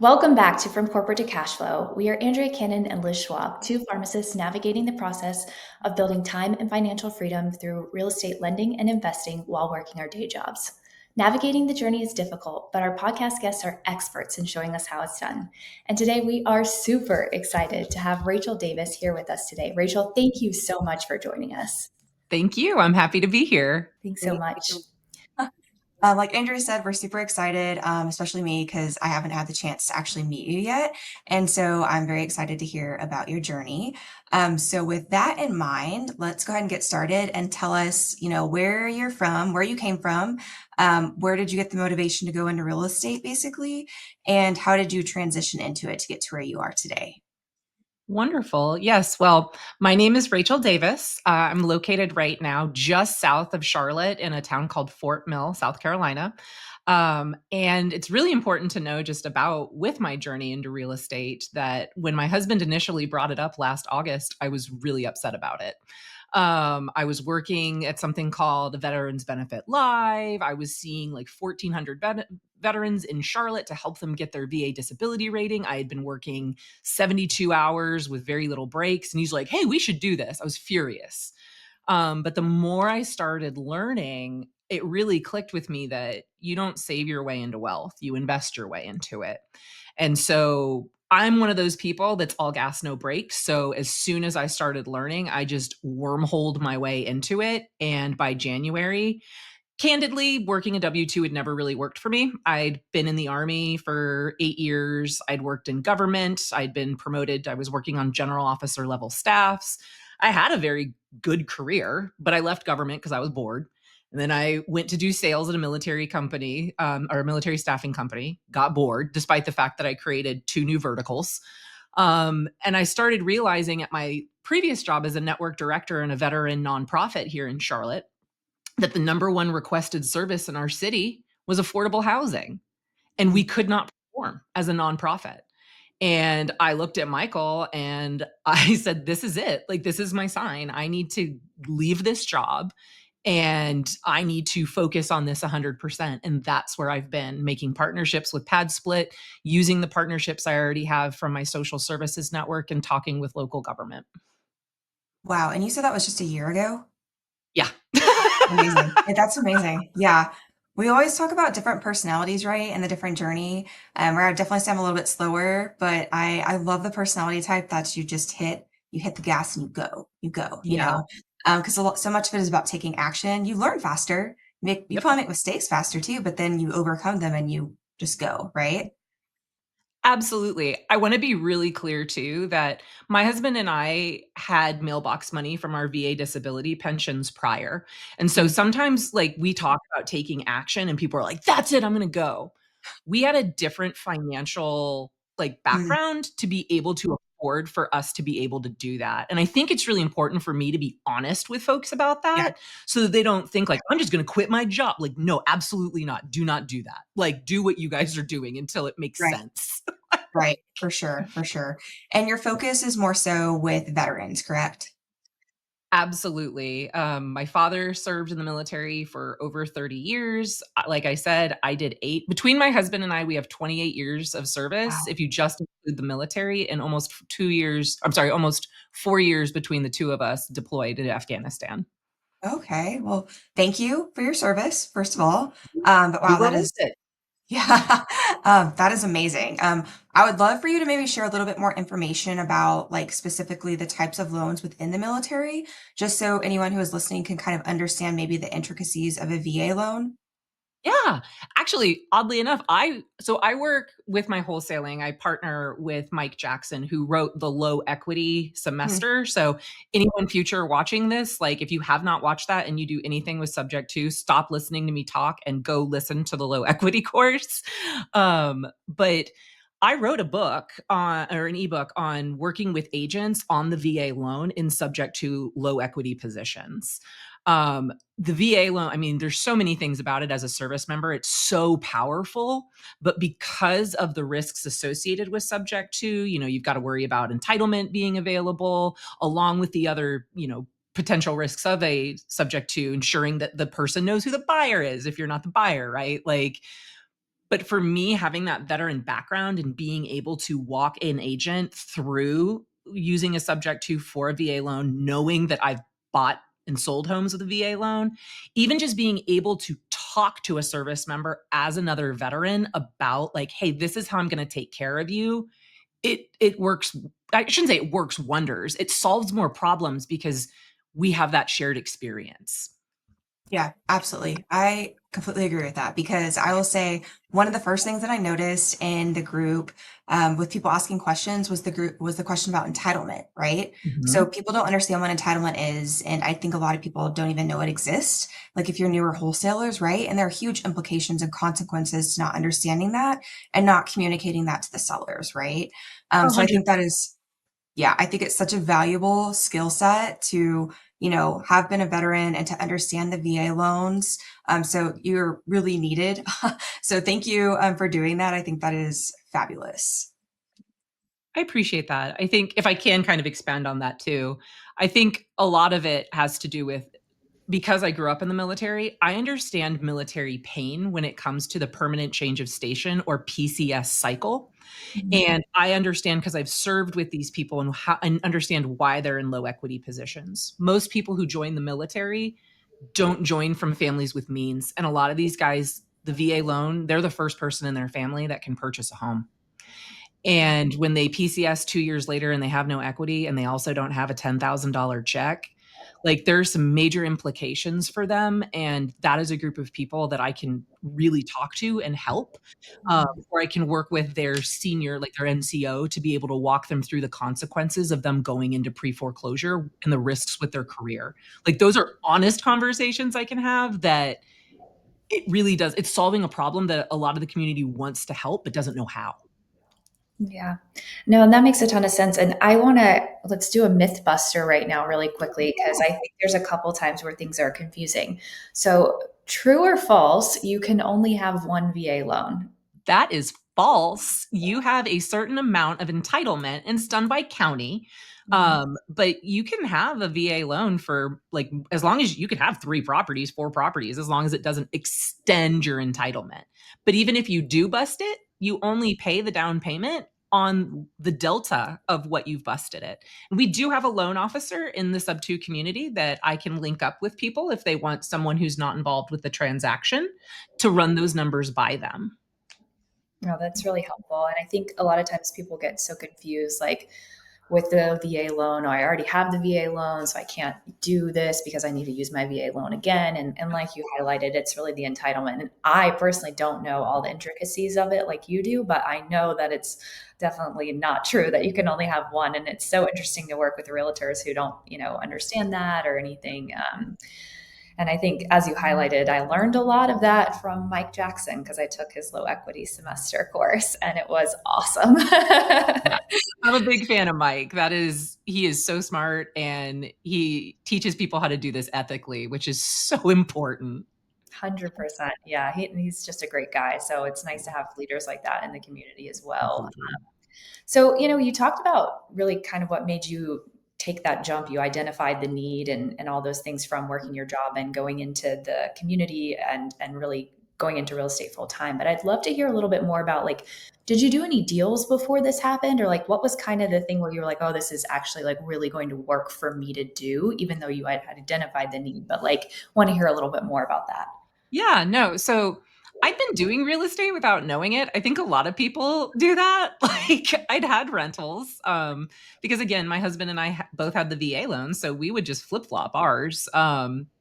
Welcome back to From Corporate to Cashflow. We are Andrea Cannon and Liz Schwab, two pharmacists navigating the process of building time and financial freedom through real estate lending and investing while working our day jobs. Navigating the journey is difficult, but our podcast guests are experts in showing us how it's done. And today we are super excited to have Rachel Davis here with us today. Rachel, thank you so much for joining us. Thank you. I'm happy to be here. Thanks so much. Like Andrea said, we're super excited, especially me, because I haven't had the chance to actually meet you yet. And so I'm very excited to hear about your journey. So with that in mind, let's go ahead and get started and tell us, where you're from, where you came from, where did you get the motivation to go into real estate, basically, and how did you transition into it to get to where you are today? Wonderful. Yes. Well, my name is Rachel Davis. I'm located right now just south of Charlotte in a town called Fort Mill, South Carolina. And it's really important to know just about with my journey into real estate that when my husband initially brought it up last August, I was really upset about it. I was working at something called Veterans Benefit Live. I was seeing like 1,400 veterans in Charlotte to help them get their VA disability rating. I had been working 72 hours with very little breaks. And he's like, hey, we should do this. I was furious. But the more I started learning, it really clicked with me that you don't save your way into wealth, you invest your way into it. And so I'm one of those people that's all gas, no brakes. So as soon as I started learning, I just wormholed my way into it. And by January, candidly, working a W-2 had never really worked for me. I'd been in the Army for 8 years. I'd worked in government. I'd been promoted. I was working on general officer level staffs. I had a very good career, but I left government because I was bored. And then I went to do sales at a military company or a military staffing company, got bored, despite the fact that I created 2 new verticals. And I started realizing at my previous job as a network director in a veteran nonprofit here in Charlotte that the number one requested service in our city was affordable housing. And we could not perform as a nonprofit. And I looked at Michael and I said, this is it. Like, this is my sign. I need to leave this job and I need to focus on this 100%. And that's where I've been making partnerships with Pad Split, using the partnerships I already have from my social services network and talking with local government. Wow. And you said that was just a year ago? Yeah. Amazing. That's amazing. Yeah. We always talk about different personalities, right? And the different journey. Where I definitely say I'm a little bit slower, but I love the personality type that you hit the gas and you go, Yeah. because so much of it is about taking action. You learn faster, you Yep. probably make mistakes faster too, but then you overcome them and you just go, right? Absolutely. I want to be really clear too that my husband and I had mailbox money from our VA disability pensions prior. And so Mm. sometimes like we talk about taking action and people are like, that's it, I'm going to go. We had a different financial like Mm. background to be able to afford for us to be able to do that. And I think it's really important for me to be honest with folks about Yeah. that so that they don't think like I'm just going to quit my job. Like no, absolutely not. Do not do that. Like do what you guys are doing until it makes Right. sense. Right. For sure. For sure. And your focus is more so with veterans, correct? Absolutely. My father served in the military for over 30 years. Like I said, I did 8. Between my husband and I, we have 28 years of service. Wow. If you just include the military, and almost 2 years, I'm sorry, almost 4 years between the two of us deployed in Afghanistan. Okay. Well, thank you for your service, first of all. But We wow, were that worth is, it. yeah, that is amazing. I would love for you to maybe share a little bit more information about like specifically the types of loans within the military, just so anyone who is listening can kind of understand maybe the intricacies of a VA loan. Yeah. Actually, oddly enough, I work with my wholesaling. I partner with Mike Jackson, who wrote the low equity Hmm. semester. So anyone future watching this, like if you have not watched that and you do anything with subject to, stop listening to me talk and go listen to the low equity course. But I wrote a book on or an ebook on working with agents on the VA loan in subject to low equity positions. The VA loan, I mean, there's so many things about it as a service member. It's so powerful, but because of the risks associated with subject to, you've got to worry about entitlement being available, along with the other, potential risks of a subject to ensuring that the person knows who the buyer is if you're not the buyer, right? Like But for me, having that veteran background and being able to walk an agent through using a subject to for a VA loan, knowing that I've bought and sold homes with a VA loan, even just being able to talk to a service member as another veteran about like, hey, this is how I'm going to take care of you. It works. I shouldn't say it works wonders. It solves more problems because we have that shared experience. Yeah, absolutely. I completely agree with that because I will say one of the first things that I noticed in the group with people asking questions was the question about entitlement, right? So Mhm. people don't understand what entitlement is, and I think a lot of people don't even know it exists. Like if you're newer wholesalers, right? And there are huge implications and consequences to not understanding that and not communicating that to the sellers, right? So I think that is yeah, I think it's such a valuable skill set to, have been a veteran and to understand the VA loans. So you're really needed. So thank you for doing that. I think that is fabulous. I appreciate that. I think if I can kind of expand on that too, I think a lot of it has to do with because I grew up in the military, I understand military pain when it comes to the permanent change of station or PCS cycle. Mhm. And I understand because I've served with these people and understand why they're in low equity positions. Most people who join the military don't join from families with means. And a lot of these guys, the VA loan, they're the first person in their family that can purchase a home. And when they PCS 2 years later and they have no equity and they also don't have a $10,000 check, like there's some major implications for them. And that is a group of people that I can really talk to and help, or I can work with their senior, like their NCO, to be able to walk them through the consequences of them going into pre-foreclosure and the risks with their career. Like those are honest conversations I can have that it really does. It's solving a problem that a lot of the community wants to help but doesn't know how. Yeah. No, and that makes a ton of sense. And let's do a myth buster right now, really quickly, because I think there's a couple times where things are confusing. So, true or false, you can only have one VA loan. That is false. You have a certain amount of entitlement, and it's done by county. Mhm. But you can have a VA loan for like as long as you could have 3 properties, 4 properties, as long as it doesn't extend your entitlement. But even if you do bust it, you only pay the down payment on the delta of what you've busted it. And we do have a loan officer in the sub 2 community that I can link up with people if they want someone who's not involved with the transaction to run those numbers by them. No, that's really helpful. And I think a lot of times people get so confused, like with the VA loan, oh, I already have the VA loan, so I can't do this because I need to use my VA loan again. And like you highlighted, it's really the entitlement. And I personally don't know all the intricacies of it like you do, but I know that it's definitely not true that you can only have one. And it's so interesting to work with realtors who don't, understand that or anything. And I think, as you highlighted, I learned a lot of that from Mike Jackson because I took his low equity semester course and it was awesome. Yeah. I'm a big fan of Mike. He is so smart and he teaches people how to do this ethically, which is so important. 100%. Yeah, he's just a great guy. So it's nice to have leaders like that in the community as well. Completely. So, you talked about really kind of what made you take that jump. You identified the need and all those things from working your job and going into the community and really going into real estate full time. But I'd love to hear a little bit more about like, did you do any deals before this happened? Or like, what was kind of the thing where you were like, oh, this is actually like really going to work for me to do, even though you had identified the need, but like, want to hear a little bit more about that. Yeah, no. So I'd been doing real estate without knowing it. I think a lot of people do that. Like I'd had rentals because again, my husband and I both had the VA loan, so we would just flip-flop ours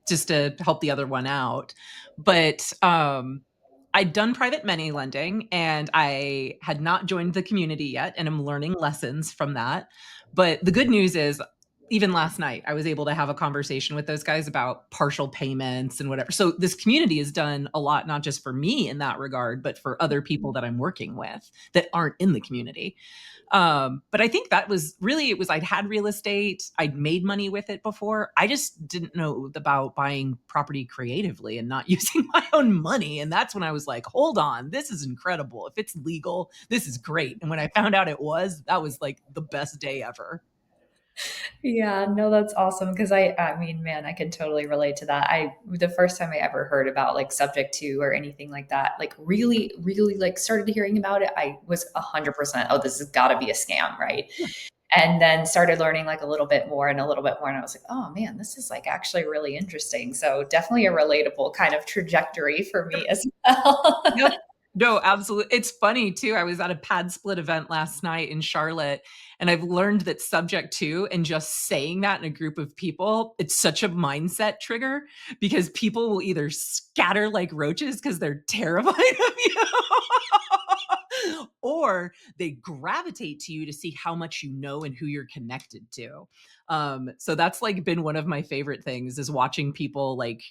just to help the other one out. But I'd done private money lending and I had not joined the community yet and I'm learning lessons from that. But the good news is even last night, I was able to have a conversation with those guys about partial payments and whatever. So this community has done a lot, not just for me in that regard, but for other people that I'm working with that aren't in the community. But I think that was really, it was, I'd had real estate, I'd made money with it before. I just didn't know about buying property creatively and not using my own money. And that's when I was like, hold on, this is incredible. If it's legal, this is great. And when I found out it was, that was like the best day ever. Yeah, no, that's awesome because I mean, man, I can totally relate to that. The first time I ever heard about like subject to or anything like that, like really like started hearing about it, I was 100%, oh, this has got to be a scam, right? Yeah. And then started learning like a little bit more and a little bit more. And I was like, oh man, this is like actually really interesting. So definitely a relatable kind of trajectory for me as well. Yep. No, absolutely. It's funny too. I was at a pad split event last night in Charlotte, and I've learned that subject to and just saying that in a group of people, it's such a mindset trigger because people will either scatter like roaches because they're terrified of you, or they gravitate to you to see how much you know and who you're connected to. So that's like been one of my favorite things is watching people like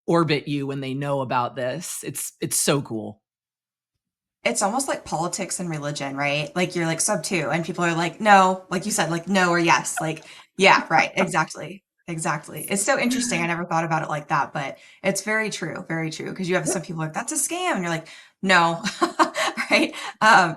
orbit you when they know about this. It's so cool. It's almost like politics and religion, right? Like you're like sub two, and people are like, no, like you said, like no or yes, like yeah, right, exactly, exactly. It's so interesting. I never thought about it like that, but it's very true. Because you have some people like that's a scam, and you're like, no, right?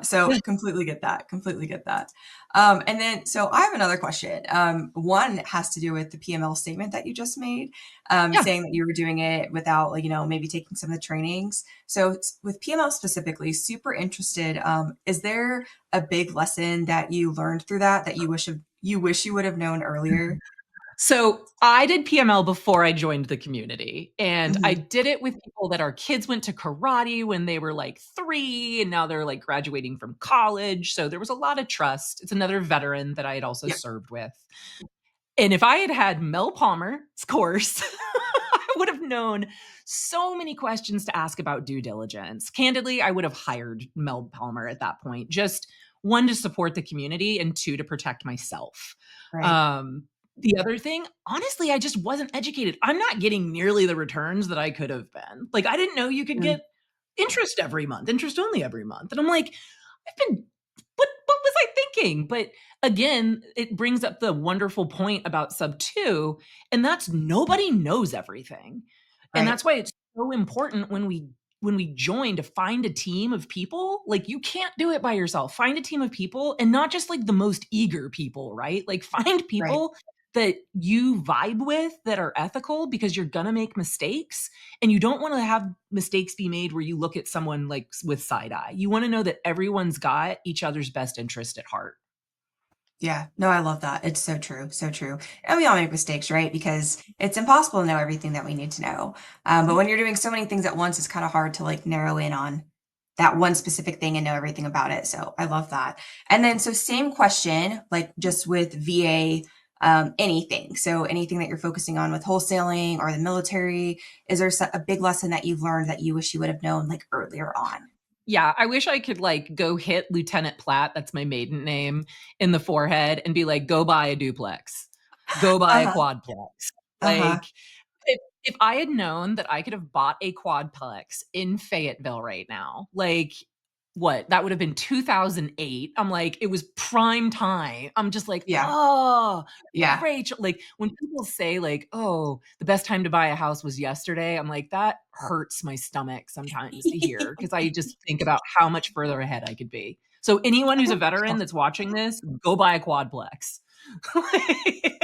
So completely get that, completely get that. And then so I have another question. One has to do with the PML statement that you just made, Yeah. saying that you were doing it without, like, maybe taking some of the trainings. So with PML specifically, super interested. Is there a big lesson that you learned through that you would have known earlier? So I did PML before I joined the community, and I Hmm. did it with people that our kids went to karate when they were like 3, and now they're like graduating from college. So there was a lot of trust. It's another veteran that I had also Yep. served with. And if I had had Mel Palmer's course, I would have known so many questions to ask about due diligence. Candidly, I would have hired Mel Palmer at that point. Just one, to support the community, and two, to protect myself. Right. Um, the other thing, honestly, I just wasn't educated. I'm not getting nearly the returns that I could have been. Like, I didn't know you could Mm. get interest every month, interest only every month. And I'm like, I've been what was I thinking? But again, it brings up the wonderful point about sub 2, and that's nobody knows everything. And Right. that's why it's so important when we join to find a team of people. Like, you can't do it by yourself. Find a team of people, and not just like the most eager people, right? Like, find Right. people that you vibe with that are ethical, because you're going to make mistakes, and you don't want to have mistakes be made where you look at someone like with side eye. You want to know that everyone's got each other's best interest at heart. Yeah. No, I love that. It's so true. So true. And we all make mistakes, right? Because it's impossible to know everything that we need to know. But when you're doing so many things at once, it's kind of hard to like narrow in on that one specific thing and know everything about it. So I love that. And then, so same question, like just with VA, anything. So anything that you're focusing on with wholesaling or the military, is there a big lesson that you've learned that you wish you would have known like earlier on? Yeah, I wish I could like go hit Lieutenant Platt, that's my maiden name, in the forehead and be like, go buy a duplex, go buy a Uh-huh. quadplex. Uh-huh. Like, if I had known that I could have bought a quadplex in Fayetteville right now, like, what? That would have been 2008. I'm like, it was prime time. I'm just like, Yeah. oh, Yeah. Rachel. Like, when people say, like, oh, the best time to buy a house was yesterday, I'm like, that hurts my stomach sometimes to hear, because I just think about how much further ahead I could be. So, anyone who's a veteran that's watching this, go buy a quadplex.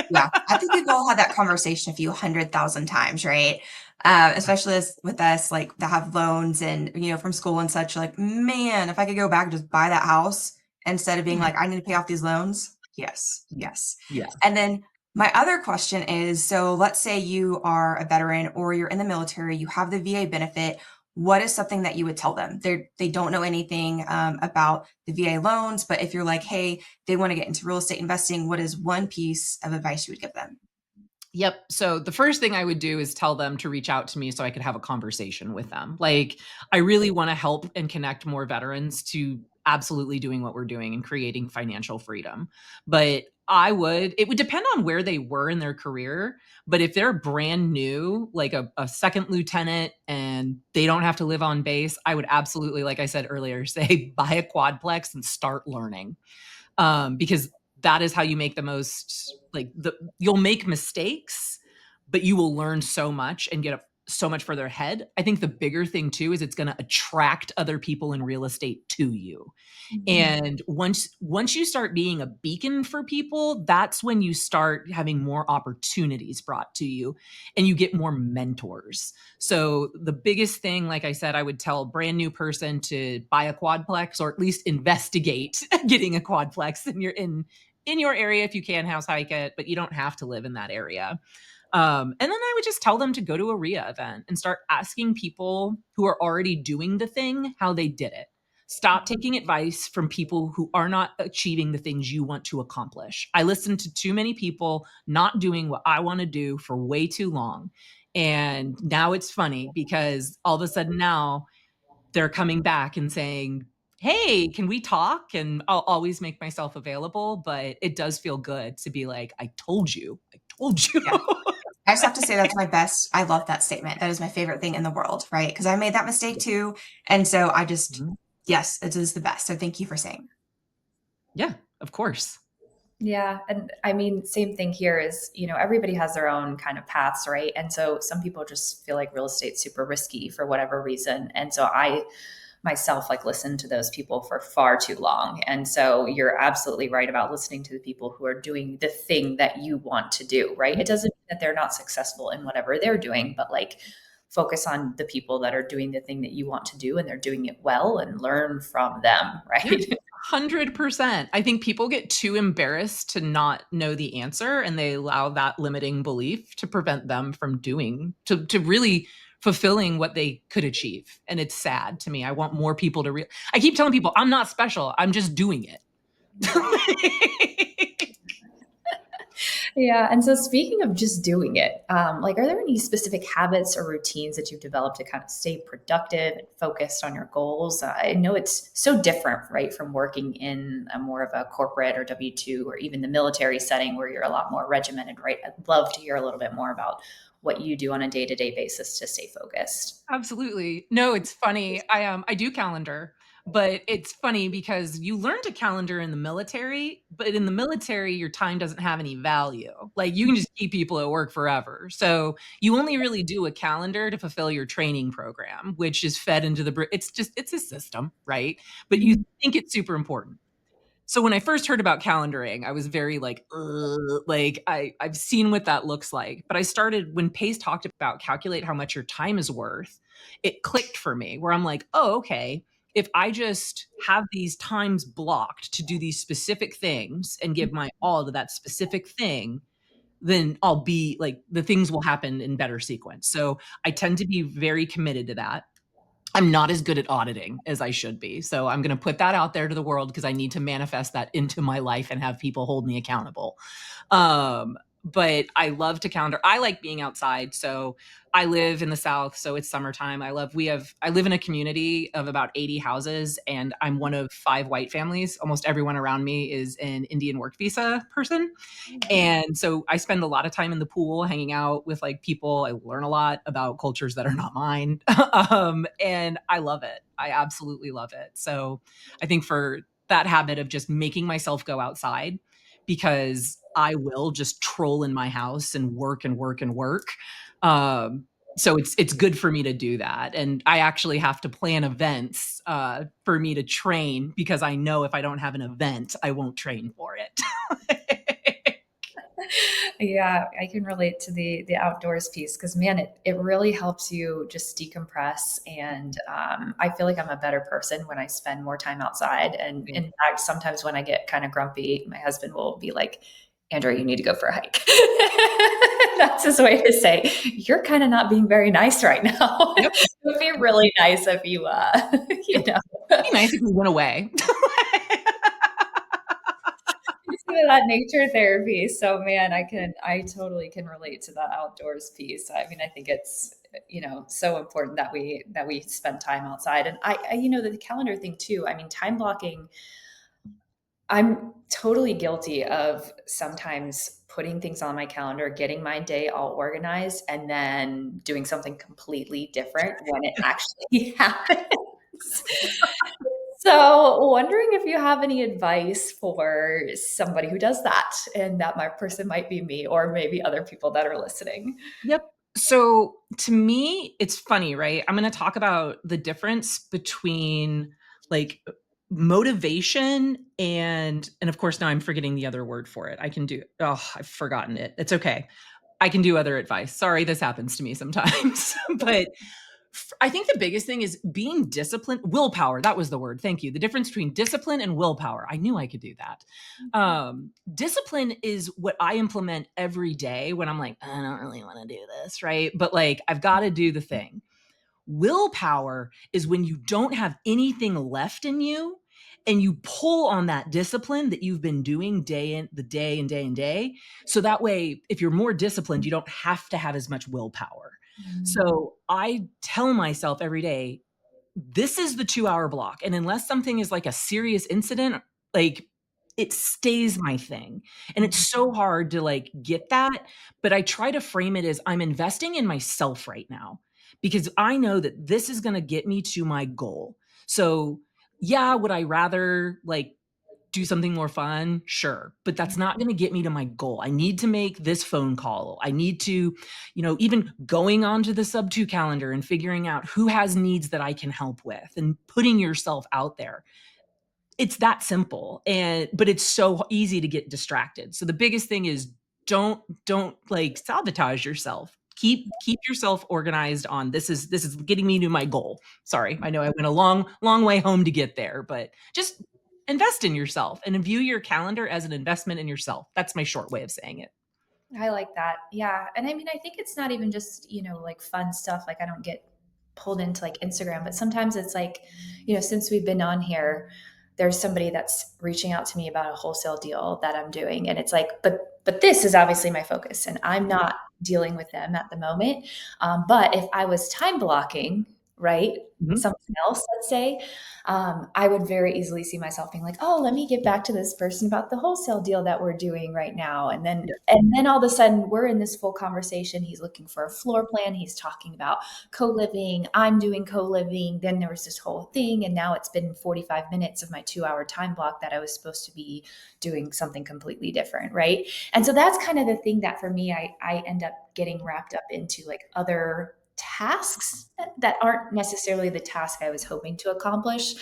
Yeah, I think we've all had that conversation a few 100,000 times, right? Especially as with us, like that have loans and from school and such. Like, man, if I could go back and just buy that house instead of being like, I need to pay off these loans. Yes, yes. Yeah. And then my other question is, so let's say you are a veteran or you're in the military, you have the VA benefit. What is something that you would tell them? They don't know anything about the VA loans, but if you're like, hey, they want to get into real estate investing, what is one piece of advice you would give them? Yep. So the first thing I would do is tell them to reach out to me so I could have a conversation with them. Like, I really want to help and connect more veterans to absolutely doing what we're doing and creating financial freedom. But it would depend on where they were in their career. But if they're brand new, like a second lieutenant, and they don't have to live on base, I would absolutely, like I said earlier, say buy a quadplex and start learning, because that is how you make the most, like, you'll make mistakes, but you will learn so much and get so much further ahead. I think the bigger thing too is it's going to attract other people in real estate to you. And once you start being a beacon for people, that's when you start having more opportunities brought to you and you get more mentors. So the biggest thing, like I said, I would tell a brand new person to buy a quadplex or at least investigate getting a quadplex in your area if you can house hike it, but you don't have to live in that area. And then I would just tell them to go to a RIA event and start asking people who are already doing the thing how they did it. Stop taking advice from people who are not achieving the things you want to accomplish. I listened to too many people not doing what I want to do for way too long. And now it's funny because all of a sudden now they're coming back and saying, "Hey, can we talk?" And I'll always make myself available, but it does feel good to be like, "I told you. I told you." Yeah. I just have to say that's my best. I love that statement. That is my favorite thing in the world, right? Because I made that mistake too. And so I just, Mhm. yes, it is the best. So thank you for saying. Yeah, of course. Yeah. And I mean, same thing here is, everybody has their own kind of paths, right? And so some people just feel like real estate's super risky for whatever reason. And so I myself like listen to those people for far too long. And so you're absolutely right about listening to the people who are doing the thing that you want to do, right? It doesn't mean that they're not successful in whatever they're doing, but like focus on the people that are doing the thing that you want to do and they're doing it well and learn from them, Yeah, right? 100%. I think people get too embarrassed to not know the answer, and they allow that limiting belief to prevent them from to really fulfilling what they could achieve, and it's sad to me. I want more people to I keep telling people, "I'm not special, I'm just doing it." Yeah. And so speaking of just doing it, like, are there any specific habits or routines that you've developed to kind of stay productive and focused on your goals? I know it's so different, right, from working in a more of a corporate or W-2 or even the military setting where you're a lot more regimented, right? I'd love to hear a little bit more about what you do on a day-to-day basis to stay focused. Absolutely. No, it's funny. I do calendar, but it's funny because you learn to calendar in the military, but in the military your time doesn't have any value. Like you can just keep people at work forever. So you only really do a calendar to fulfill your training program, which is fed into it's a system, right? But you Mhm. think it's super important. So when I first heard about calendaring, I was very like, "Ugh," like I've seen what that looks like. But I started when Pace talked about calculate how much your time is worth, it clicked for me where I'm like, oh, okay. If I just have these times blocked to do these specific things and give my all to that specific thing, then I'll be like the things will happen in better sequence. So I tend to be very committed to that. I'm not as good at auditing as I should be. So I'm going to put that out there to the world because I need to manifest that into my life and have people hold me accountable. But I love to calendar. I like being outside. So I live in the South, so it's summertime. I live in a community of about 80 houses, and I'm one of 5 white families. Almost everyone around me is an Indian work visa person. And so I spend a lot of time in the pool hanging out with like people. I learn a lot about cultures that are not mine. And I love it. I absolutely love it. So I think for that habit of just making myself go outside because I will just troll in my house and work and work and work. So it's good for me to do that. And I actually have to plan events for me to train because I know if I don't have an event, I won't train for it. Yeah, I can relate to the outdoors piece because man, it really helps you just decompress. And I feel like I'm a better person when I spend more time outside. And in fact, sometimes when I get kind of grumpy, my husband will be like, Andrea, you need to go for a hike. That's his way to say, you're kind of not being very nice right now. Yep. It would be really nice if you, you It'd know, be nice if we went away. into that nature therapy. So man, I totally can relate to the outdoors piece. I mean, I think it's, so important that we spend time outside. And the calendar thing too. I mean, time blocking, I'm totally guilty of sometimes putting things on my calendar, getting my day all organized, and then doing something completely different when it actually happens. So, wondering if you have any advice for somebody who does that, and that my person might be me or maybe other people that are listening. Yep. So to me, it's funny, right? I'm going to talk about the difference between like motivation and of course now I'm forgetting the other word for it. I can do I've forgotten it. It's okay. I can do other advice. Sorry, this happens to me sometimes. But I think the biggest thing is being disciplined, willpower. That was the word. Thank you. The difference between discipline and willpower. I knew I could do that. Discipline is what I implement every day when I'm like, I don't really want to do this, right? But like, I've got to do the thing. Willpower is when you don't have anything left in you and you pull on that discipline that you've been doing day in the day and day and day. So that way, if you're more disciplined, you don't have to have as much willpower. So I tell myself every day, this is the 2 hour block. And unless something is like a serious incident, like it stays my thing. And it's so hard to like get that. But I try to frame it as I'm investing in myself right now because I know that this is going to get me to my goal. So, yeah, would I rather like do something more fun? Sure. But that's not going to get me to my goal. I need to make this phone call. I need to, even going onto the sub two calendar and figuring out who has needs that I can help with and putting yourself out there. It's that simple. But it's so easy to get distracted. So the biggest thing is don't like sabotage yourself. Keep yourself organized on this is getting me to my goal. Sorry. I know I went a long way home to get there, but just invest in yourself and view your calendar as an investment in yourself. That's my short way of saying it. I like that. Yeah. And I mean, I think it's not even just, like fun stuff. Like I don't get pulled into like Instagram, but sometimes it's like, since we've been on here, there's somebody that's reaching out to me about a wholesale deal that I'm doing. And it's like, but this is obviously my focus and I'm not dealing with them at the moment. But if I was time blocking, right, Mhm. something else, let's say, I would very easily see myself being like, oh, let me get back to this person about the wholesale deal that we're doing right now. And then all of a sudden we're in this full conversation. He's looking for a floor plan. He's talking about co-living. I'm doing co-living. Then there was this whole thing. And now it's been 45 minutes of my 2 hour time block that I was supposed to be doing something completely different. Right. And so that's kind of the thing that for me, I end up getting wrapped up into like other tasks that aren't necessarily the task I was hoping to accomplish.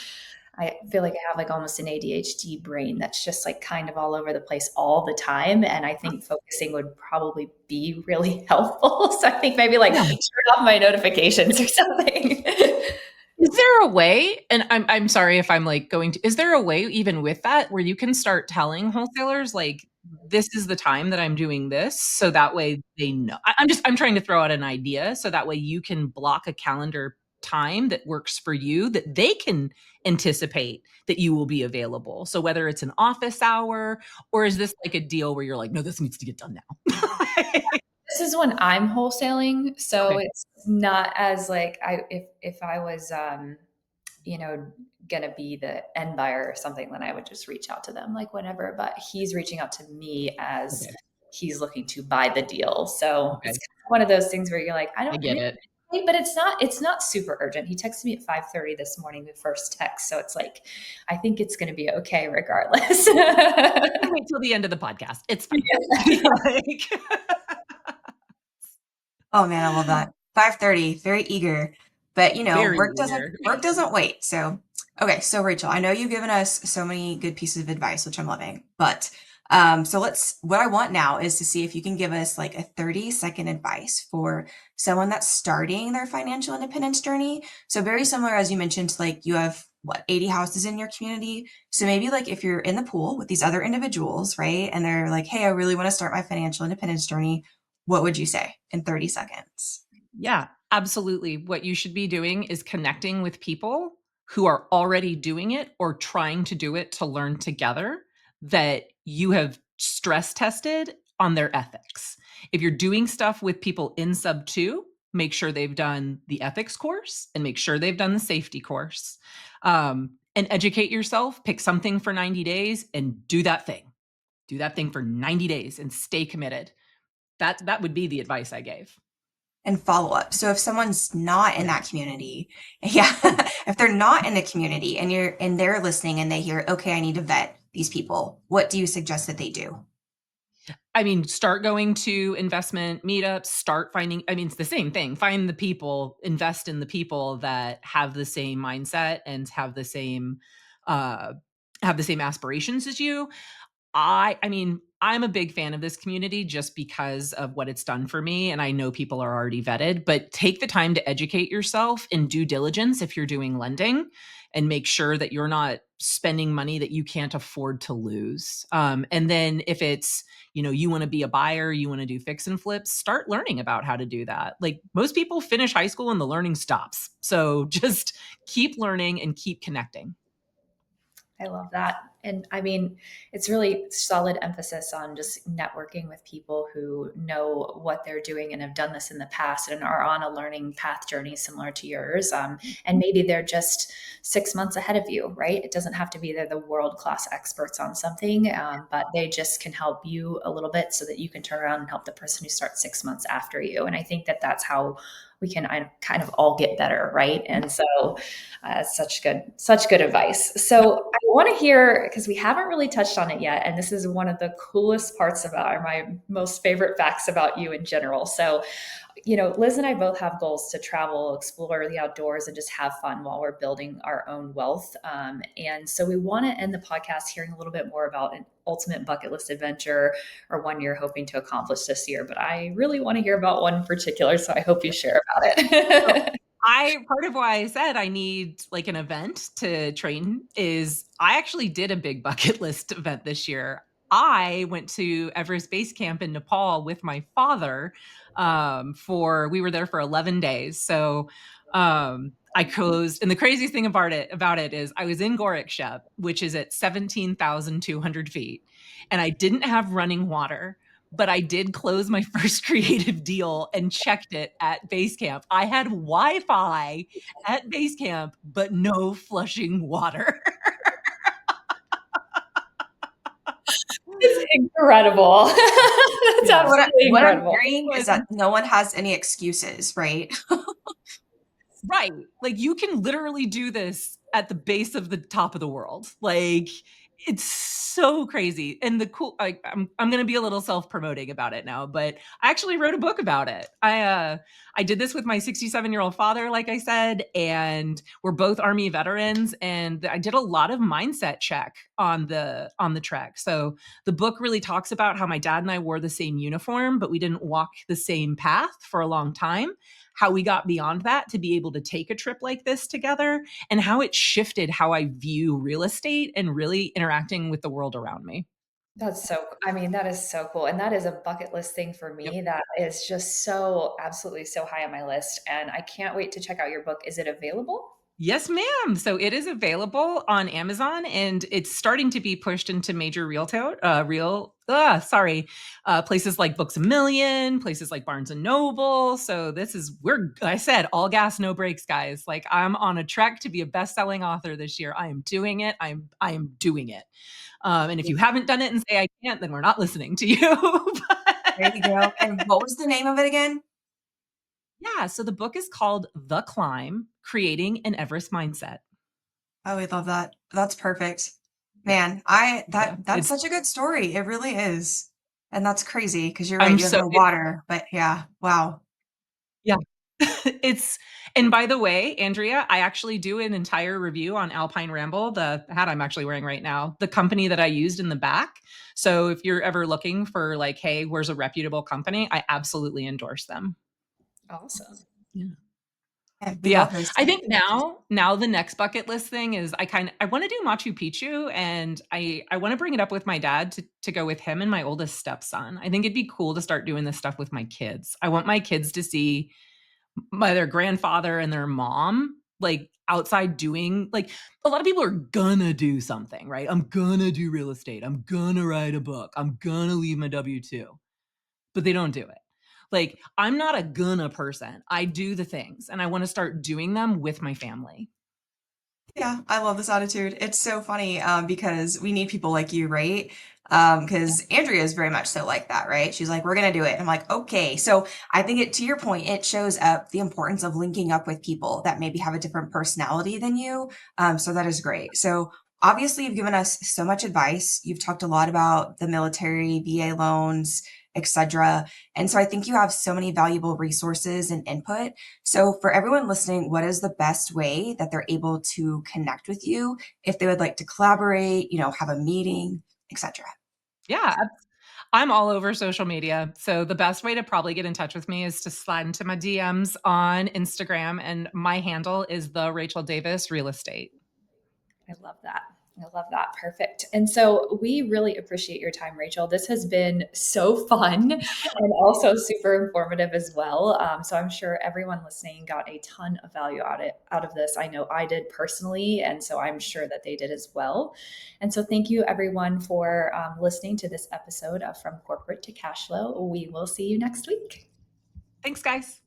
I feel like I have like almost an ADHD brain that's just like kind of all over the place all the time. And I think focusing would probably be really helpful. So I think maybe like Yeah. turn off my notifications or something. Is there a way, and I'm sorry if I'm like going to, is there a way even with that where you can start telling wholesalers like this is the time that I'm doing this so that way they know. I'm trying to throw out an idea so that way you can block a calendar time that works for you that they can anticipate that you will be available. So whether it's an office hour or is this like a deal where you're like, no, this needs to get done now. This is when I'm wholesaling, so Okay. it's not as like if I was you know gonna be the end buyer or something, then I would just reach out to them like whenever. But he's reaching out to me as Okay. he's looking to buy the deal, so it's Okay. kind of one of those things where you're like, I I don't get really, it. but it's not super urgent. He texted me at 5:30 this morning, the first text, so it's like I think it's gonna be okay regardless. Wait till the end of the podcast. It's fine. Like, Oh man, I love that. 5:30, very eager. But very eager. work doesn't wait. So, okay, so Rachel, I know you've given us so many good pieces of advice, which I'm loving. But so what I want now is to see if you can give us like a 30-second advice for someone that's starting their financial independence journey. So very similar as you mentioned, like you have what, 80 houses in your community. So maybe like if you're in the pool with these other individuals, right? And they're like, hey, I really want to start my financial independence journey, what would you say in 30 seconds? Yeah, absolutely. What you should be doing is connecting with people who are already doing it or trying to do it to learn together that you have stress tested on their ethics. If you're doing stuff with people in sub two, make sure they've done the ethics course and make sure they've done the safety course. And educate yourself, pick something for 90 days and do that thing. Do that thing for 90 days and stay committed. That would be the advice I gave. And follow up. So if someone's not in Yeah. that community, yeah, if they're not in the community and they're listening and they hear, okay, I need to vet these people, what do you suggest that they do? I mean, start going to investment meetups, start finding, I mean, it's the same thing. Find the people, invest in the people that have the same mindset and uh have the same aspirations as you. I mean, I'm a big fan of this community just because of what it's done for me, and I know people are already vetted, but take the time to educate yourself in due diligence if you're doing lending, and make sure that you're not spending money that you can't afford to lose. And then if it's, you want to be a buyer, you want to do fix and flips, start learning about how to do that. Like, most people finish high school and the learning stops. So just keep learning and keep connecting. I love that. And I mean, it's really solid emphasis on just networking with people who know what they're doing and have done this in the past and are on a learning path journey similar to yours. And maybe they're just 6 months ahead of you, right? It doesn't have to be they're the world class experts on something, but they just can help you a little bit so that you can turn around and help the person who starts 6 months after you. And I think that that's how we can kind of all get better, right? And so such good advice. So I want to hear, because we haven't really touched on it yet, and this is one of the coolest parts about, or my most favorite facts about you in general. So, Liz and I both have goals to travel, explore the outdoors, and just have fun while we're building our own wealth. And so we want to end the podcast hearing a little bit more about an ultimate bucket list adventure or one you're hoping to accomplish this year. But I really want to hear about one in particular, so I hope you share about it. Part of why I said I need like an event to train is I actually did a big bucket list event this year. I went to Everest Base Camp in Nepal with my father. We were there for 11 days. So I closed, and the craziest thing about it is I was in Gorakshep, which is at 17,200 feet, and I didn't have running water, but I did close my first creative deal and checked it at Basecamp. I had Wi-Fi at Basecamp, but no flushing water. It's incredible. That's Yeah. absolutely What I'm incredible. hearing is that no one has any excuses, right? Right. Like, you can literally do this at the base of the top of the world. Like, it's so crazy. And I'm going to be a little self-promoting about it now, but I actually wrote a book about it. I did this with my 67-year-old father, like I said, and we're both Army veterans, and I did a lot of mindset check on the trek. So the book really talks about how my dad and I wore the same uniform, but we didn't walk the same path for a long time, how we got beyond that to be able to take a trip like this together, and how it shifted how I view real estate and really interacting with the world around me. I mean, that is so cool. And that is a bucket list thing for Yep. me that is just so absolutely so high on my list. And I can't wait to check out your book. Is it available? Yes, ma'am. So it is available on Amazon, and it's starting to be pushed into major places like Books a Million, places like Barnes and Noble. So I said, all gas, no brakes, guys. Like, I'm on a trek to be a best-selling author this year. I am doing it. I am doing it. And if you haven't done it and say I can't, then we're not listening to you. There you go. And what was the name of it again? Yeah, so the book is called The Climb: Creating an Everest Mindset. Oh, we love that. That's perfect. Man, Yeah, that's such a good story. It really is. And that's crazy because you're right, I'm you have so no water, but yeah, wow. yeah. It's and by the way, Andrea, I actually do an entire review on Alpine Ramble, the hat I'm actually wearing right now, the company that I used in the back. So if you're ever looking for like, hey, where's a reputable company? I absolutely endorse them. Awesome. Yeah. Yeah, we But yeah, love this. I think now the next bucket list thing is I want to do Machu Picchu, and I want to bring it up with my dad to go with him and my oldest stepson. I think it'd be cool to start doing this stuff with my kids. I want my kids to see their grandfather and their mom like outside doing, like, a lot of people are gonna do something, right? I'm gonna do real estate, I'm gonna write a book, I'm gonna leave my W2, but they don't do it. Like, I'm not a gonna person, I do the things, and I want to start doing them with my family. Yeah, I love this attitude. It's so funny because we need people like you, right? Because Andrea is very much so like that, right? She's like, we're gonna do it. And I'm like, okay. So I think to your point, it shows up the importance of linking up with people that maybe have a different personality than you. So that is great. So Obviously, you've given us so much advice. You've talked a lot about the military, VA loans, etc. And so I think you have so many valuable resources and input. So for everyone listening, what is the best way that they're able to connect with you if they would like to collaborate, have a meeting, etc.? Yeah, I'm all over social media. So the best way to probably get in touch with me is to slide into my DMs on Instagram. And my handle is the Rachel Davis Real Estate. I love that. I love that. Perfect. And so we really appreciate your time, Rachel. This has been so fun and also super informative as well. So I'm sure everyone listening got a ton of value out of this. I know I did personally, and so I'm sure that they did as well. And so thank you, everyone, for listening to this episode of From Corporate to Cashflow. We will see you next week. Thanks, guys.